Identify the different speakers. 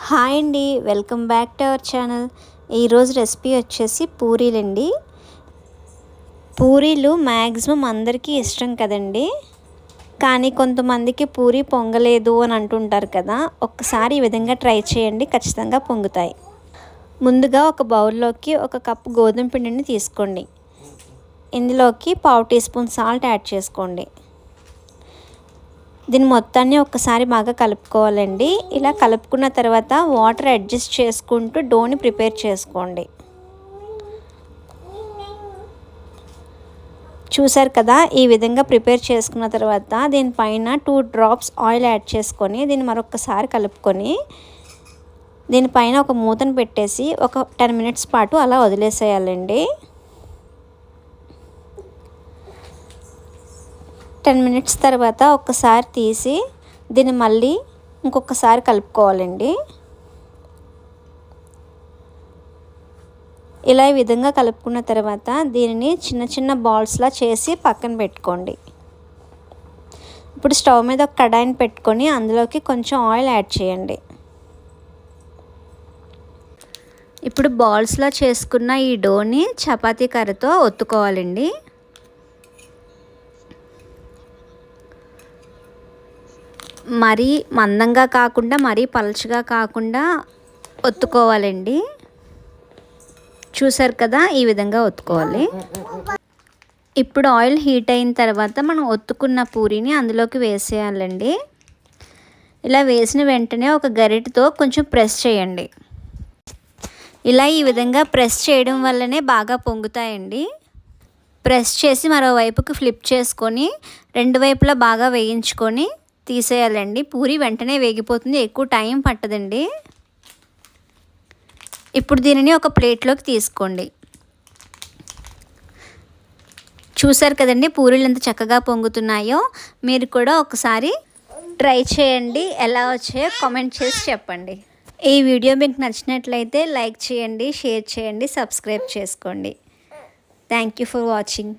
Speaker 1: Hi అండి, welcome back to our channel. ఈరోజు recipe వచ్చేసి పూరీలండి. పూరీలు మ్యాక్సిమం అందరికీ ఇష్టం కదండి. కానీ కొంతమందికి పూరీ పొంగలేదు అని అంటుంటారు కదా. ఒక్కసారి ఈ విధంగా ట్రై చేయండి, ఖచ్చితంగా పొంగుతాయి. ముందుగా ఒక బౌల్లోకి 1 కప్పు గోధుమ పిండిని తీసుకోండి. ఇందులోకి 1/2 టీ స్పూన్ సాల్ట్ యాడ్ చేసుకోండి. దీన్ని మొత్తాన్ని ఒక్కసారి బాగా కలుపుకోవాలండి. ఇలా కలుపుకున్న తర్వాత వాటర్ అడ్జస్ట్ చేసుకుంటూ డోని ప్రిపేర్ చేసుకోండి. చూసారు కదా, ఈ విధంగా ప్రిపేర్ చేసుకున్న తర్వాత దీనిపైన 2 డ్రాప్స్ ఆయిల్ యాడ్ చేసుకొని దీన్ని మరొకసారి కలుపుకొని దీనిపైన ఒక మూతను పెట్టేసి ఒక 10 మినిట్స్ పాటు అలా వదిలేసేయాలండి. 10 మినిట్స్ తర్వాత ఒక్కసారి తీసి దీన్ని మళ్ళీ ఇంకొకసారి కలుపుకోవాలండి. ఇలా ఈ విధంగా కలుపుకున్న తర్వాత దీనిని చిన్న చిన్న బాల్స్లా చేసి పక్కన పెట్టుకోండి. ఇప్పుడు స్టవ్ మీద ఒక కడాయిని పెట్టుకొని అందులోకి కొంచెం ఆయిల్ యాడ్ చేయండి. ఇప్పుడు బాల్స్లా చేసుకున్న ఈ డోని చపాతీ కర్రతో ఒత్తుకోవాలండి. మరీ మందంగా కాకుండా మరీ పలచగా కాకుండా ఒత్తుకోవాలండి. చూసారు కదా, ఈ విధంగా ఒత్తుకోవాలి. ఇప్పుడు ఆయిల్ హీట్ అయిన తర్వాత మనం ఒత్తుకున్న పూరీని అందులోకి వేసేయాలండి. ఇలా వేసిన వెంటనే ఒక గరిటెతో కొంచెం ప్రెస్ చేయండి. ఇలా ఈ విధంగా ప్రెస్ చేయడం వల్లనే బాగా పొంగుతాయండి. ప్రెస్ చేసి మరోవైపుకి ఫ్లిప్ చేసుకొని 2 వైపులా బాగా వేయించుకొని తీసేయాలండి. పూరి వెంటనే వేగిపోతుంది, ఎక్కువ టైం పట్టదండి. ఇప్పుడు దీనిని ఒక ప్లేట్లోకి తీసుకోండి. చూసారు కదండి పూరీలు ఎంత చక్కగా పొంగుతున్నాయో. మీరు కూడా ఒకసారి ట్రై చేయండి, ఎలా వచ్చాయో కామెంట్ చేసి చెప్పండి. ఈ వీడియో మీకు నచ్చినట్లయితే లైక్ చేయండి, షేర్ చేయండి, సబ్స్క్రైబ్ చేసుకోండి. Thank you for watching.